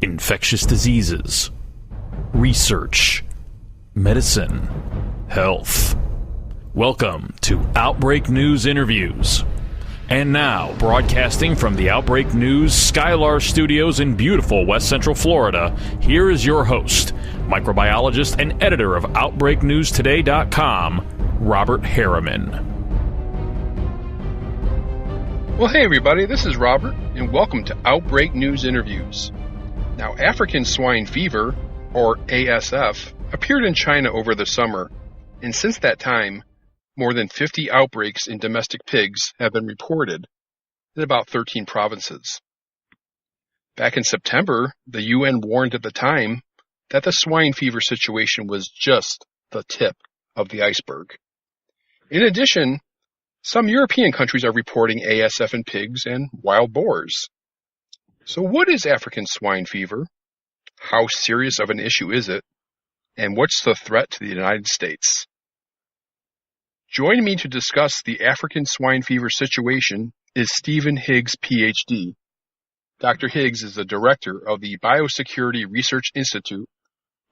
infectious diseases, research, medicine, health. Welcome to Outbreak News Interviews. And now, broadcasting from the Outbreak News Skylar Studios in beautiful West Central Florida, here is your host, microbiologist and editor of OutbreakNewsToday.com, Robert Harriman. Well, hey everybody, this is Robert, and welcome to Outbreak News Interviews. Now, African swine fever, or ASF, appeared in China over the summer, and since that time, more than 50 outbreaks in domestic pigs have been reported in about 13 provinces. Back in September, the UN warned at the time that the swine fever situation was just the tip of the iceberg. In addition, some European countries are reporting ASF in pigs and wild boars. So what is African swine fever? How serious of an issue is it? And what's the threat to the United States? Joining me to discuss the African swine fever situation is Stephen Higgs, PhD. Dr. Higgs is the director of the Biosecurity Research Institute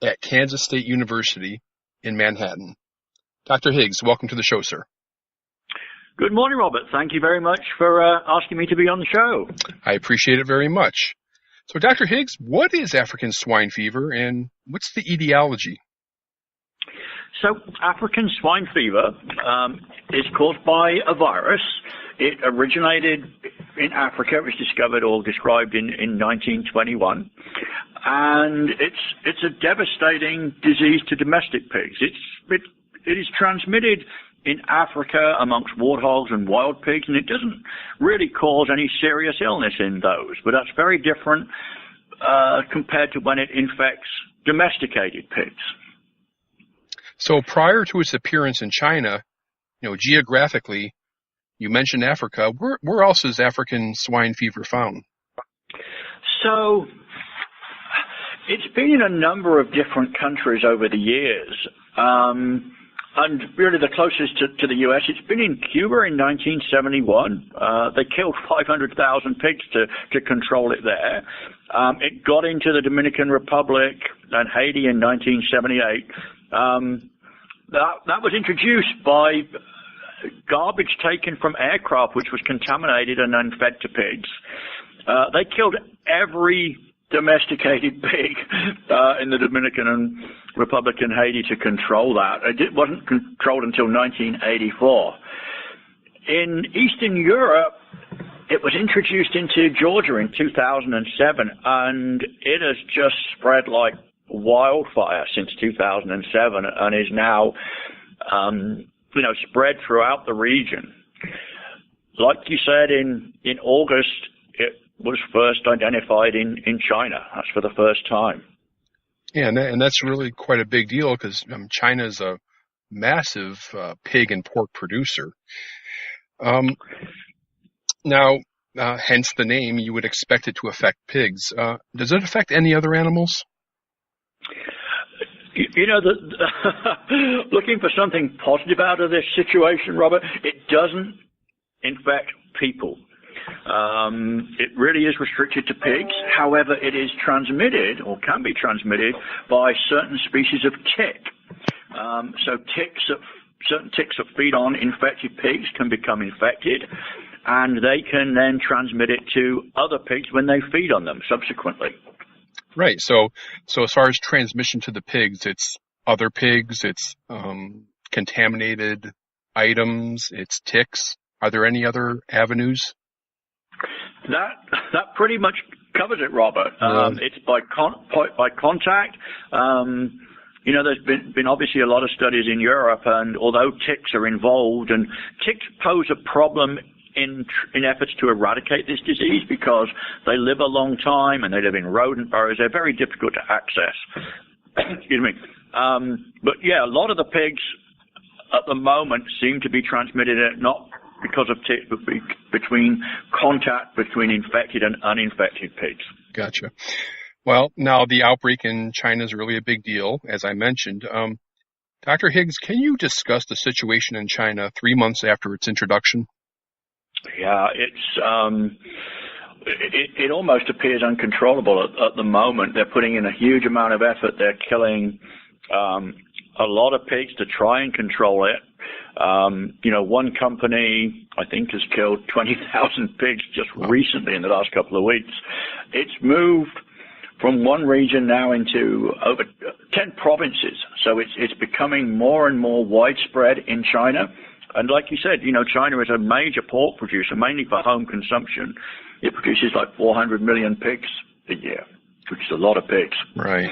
at Kansas State University in Manhattan. Dr. Higgs, welcome to the show, sir. Good morning, Robert. Thank you very much for asking me to be on the show. I appreciate it very much. So, Dr. Higgs, what is African swine fever and what's the etiology? So, African swine fever is caused by a virus. It originated in Africa. It was discovered or described in 1921. And it's a devastating disease to domestic pigs. It is transmitted in Africa amongst warthogs and wild pigs, and it doesn't really cause any serious illness in those. But that's very different compared to when it infects domesticated pigs. So prior to its appearance in China, geographically, you mentioned Africa. Where else is African swine fever found? So it's been in a number of different countries over the years. And really the closest to the U.S., it's been in Cuba in 1971. They killed 500,000 pigs to control it there. It got into the Dominican Republic and Haiti in 1978. That was introduced by garbage taken from aircraft, which was contaminated and then fed to pigs. They killed every domesticated pig in the Dominican Republic and Haiti to control that. It wasn't controlled until 1984. In Eastern Europe, it was introduced into Georgia in 2007, and it has just spread like wildfire since 2007 and is now, spread throughout the region. Like you said, in August, it was first identified in China. That's for the first time. Yeah, and that's really quite a big deal because China is a massive pig and pork producer. Now, hence the name, you would expect it to affect pigs. Does it affect any other animals? Looking for something positive out of this situation, Robert, it doesn't infect people. It really is restricted to pigs. However, it is transmitted or can be transmitted by certain species of tick. So certain ticks that feed on infected pigs can become infected, and they can then transmit it to other pigs when they feed on them subsequently. Right. So as far as transmission to the pigs, it's other pigs, it's contaminated items, it's ticks. Are there any other avenues? That pretty much covers it, Robert. It's by contact. There's been obviously a lot of studies in Europe, and although ticks are involved, and ticks pose a problem in efforts to eradicate this disease because they live a long time and they live in rodent burrows. They're very difficult to access. Excuse me. But yeah, a lot of the pigs at the moment seem to be transmitted not because of ticks, but between contact between infected and uninfected pigs. Gotcha. Well, now the outbreak in China is really a big deal, as I mentioned. Dr. Higgs, can you discuss the situation in China 3 months after its introduction? Yeah, it's it almost appears uncontrollable at the moment. They're putting in a huge amount of effort. They're killing a lot of pigs to try and control it. One company, I think, has killed 20,000 pigs just recently in the last couple of weeks. It's moved from one region now into over 10 provinces. So it's becoming more and more widespread in China. And like you said, China is a major pork producer, mainly for home consumption. It produces like 400 million pigs a year, which is a lot of pigs. Right.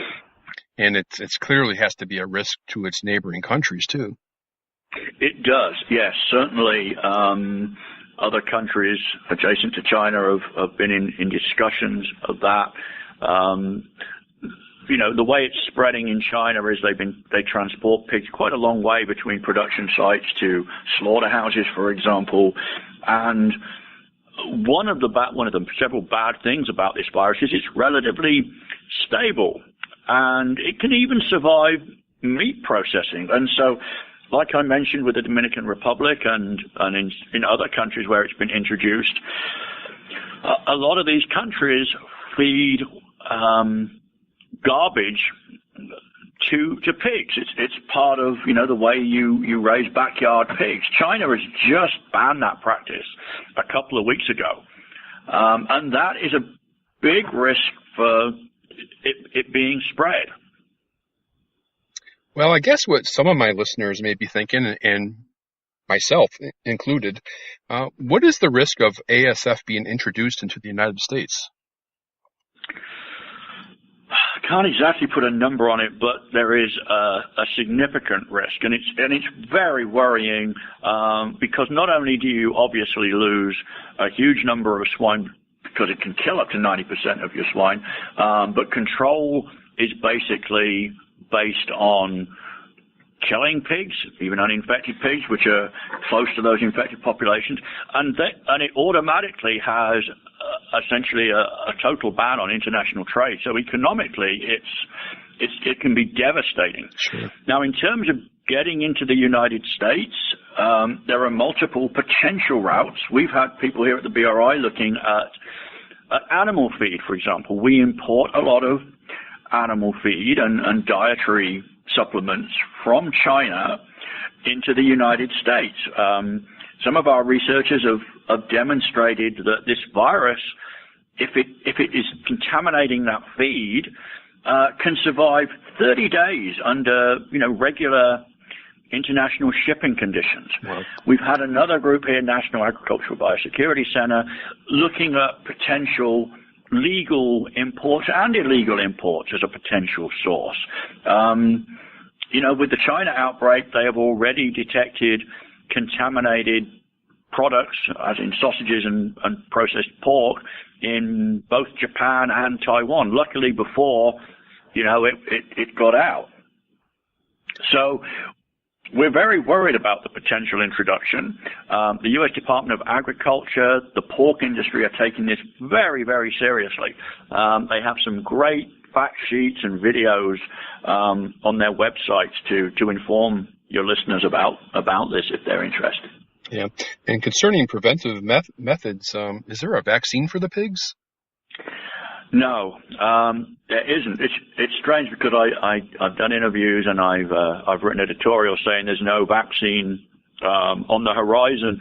And it's clearly has to be a risk to its neighboring countries, too. It does, yes. Certainly, other countries adjacent to China have been in discussions of that. The way it's spreading in China is they transport pigs quite a long way between production sites to slaughterhouses, for example. And one of the several bad things about this virus is it's relatively stable, and it can even survive meat processing. And so, like I mentioned with the Dominican Republic and in other countries where it's been introduced, a lot of these countries feed garbage to pigs. It's part of the way you raise backyard pigs. China has just banned that practice a couple of weeks ago, and that is a big risk for it being spread. Well, I guess what some of my listeners may be thinking, and myself included, what is the risk of ASF being introduced into the United States? I can't exactly put a number on it, but there is a significant risk, and it's very worrying because not only do you obviously lose a huge number of swine because it can kill up to 90% of your swine, but control is basically based on killing pigs, even uninfected pigs, which are close to those infected populations, and it automatically has essentially a total ban on international trade. So economically, it can be devastating. Sure. Now, in terms of getting into the United States, there are multiple potential routes. We've had people here at the BRI looking at animal feed, for example. We import a lot of animal feed and dietary supplements from China into the United States. Some of our researchers have demonstrated that this virus, if it is contaminating that feed, can survive 30 days under regular international shipping conditions. Wow. We've had another group here, National Agricultural Biosecurity Center, looking at potential legal imports and illegal imports as a potential source. With the China outbreak, they have already detected contaminated products, as in sausages and processed pork, in both Japan and Taiwan. Luckily, before, it got out. So we're very worried about the potential introduction. The U.S. Department of Agriculture, the pork industry are taking this very, very seriously. They have some great fact sheets and videos on their websites to inform your listeners about this if they're interested. Yeah. And concerning preventive methods, is there a vaccine for the pigs? No, there isn't. It's strange because I've done interviews and I've written editorials saying there's no vaccine on the horizon.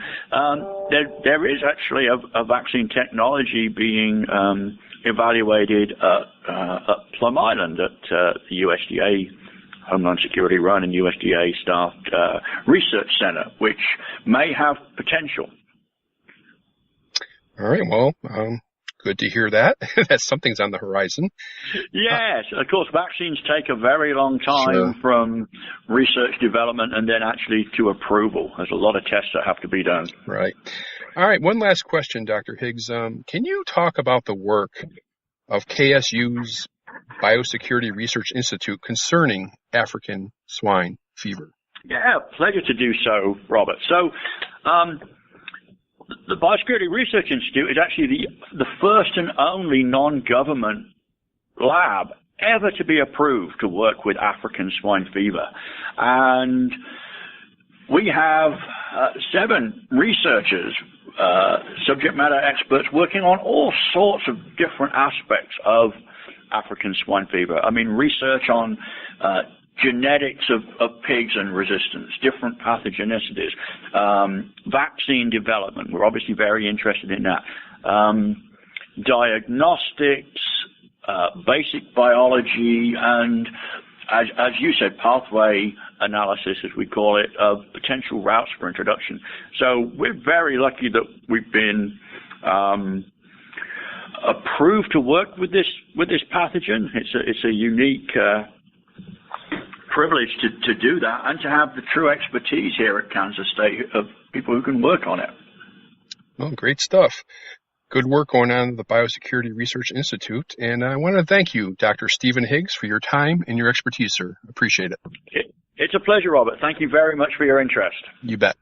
There is actually a vaccine technology being evaluated at Plum Island at the USDA Homeland Security run and USDA staffed research center, which may have potential. All right. Well, good to hear that. That something's on the horizon. Yes. Of course, vaccines take a very long time Sure. from research development and then actually to approval. There's a lot of tests that have to be done. Right. All right. One last question, Dr. Higgs. Can you talk about the work of KSU's Biosecurity Research Institute concerning African swine fever? Yeah, pleasure to do so, Robert. So, the Biosecurity Research Institute is actually the first and only non-government lab ever to be approved to work with African swine fever. And we have 7 researchers subject matter experts working on all sorts of different aspects of African swine fever. I mean, research on genetics of pigs and resistance, different pathogenicities, vaccine development. We're obviously very interested in that. Diagnostics, basic biology, and as you said, pathway analysis, as we call it, of potential routes for introduction. So we're very lucky that we've been approved to work with this pathogen. It's a unique privilege to do that, and to have the true expertise here at Kansas State of people who can work on it. Well, great stuff. Good work going on at the Biosecurity Research Institute. And I want to thank you, Dr. Stephen Higgs, for your time and your expertise, sir. Appreciate it. It's a pleasure, Robert. Thank you very much for your interest. You bet.